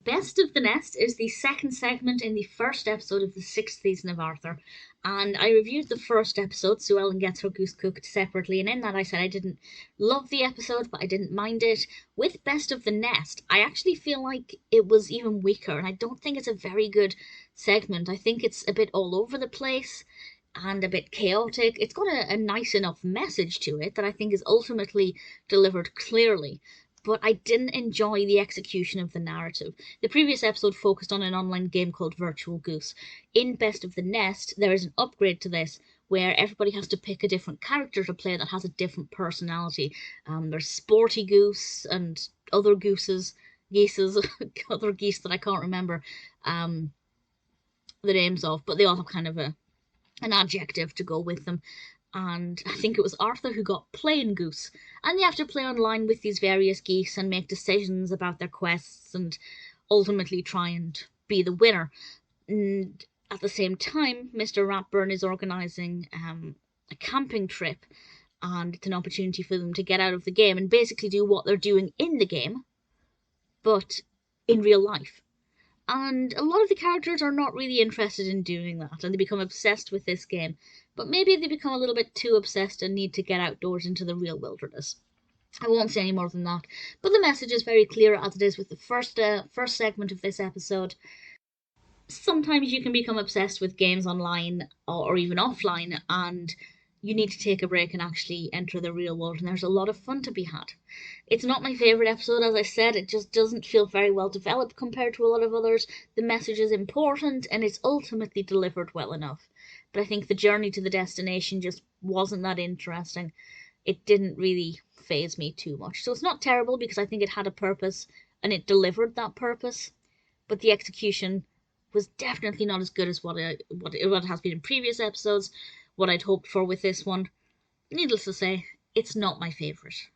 Best of the Nest is the second segment in the first episode of the sixth season of Arthur, and I reviewed the first episode, Sue Ellen Gets Her Goose Cooked, separately, and in that I said I didn't love the episode, but I didn't mind it. With Best of the Nest, I actually feel like it was even weaker, and I don't think it's a very good segment. I think it's a bit all over the place and a bit chaotic. It's got a nice enough message to it that I think is ultimately delivered clearly, but I didn't enjoy the execution of the narrative. The previous episode focused on an online game called Virtual Goose. In Best of the Nest, there is an upgrade to this where everybody has to pick a different character to play that has a different personality. There's Sporty Goose and other geeses, other geese that I can't remember the names of, but they all have kind of an adjective to go with them. And I think it was Arthur who got Plain Goose. And they have to play online with these various geese and make decisions about their quests and ultimately try and be the winner. And at the same time, Mr. Ratburn is organising a camping trip, and it's an opportunity for them to get out of the game and basically do what they're doing in the game, but in real life. And a lot of the characters are not really interested in doing that, and they become obsessed with this game. But maybe they become a little bit too obsessed and need to get outdoors into the real wilderness. I won't say any more than that, but the message is very clear, as it is with the first segment of this episode. Sometimes you can become obsessed with games online or even offline, and you need to take a break and actually enter the real world, and there's a lot of fun to be had. It's not my favourite episode, as I said. It just doesn't feel very well developed compared to a lot of others. The message is important and it's ultimately delivered well enough, but I think the journey to the destination just wasn't that interesting. It didn't really faze me too much. So it's not terrible, because I think it had a purpose and it delivered that purpose, but the execution was definitely not as good as what it has been in previous episodes, what I'd hoped for with this one. Needless to say, it's not my favourite.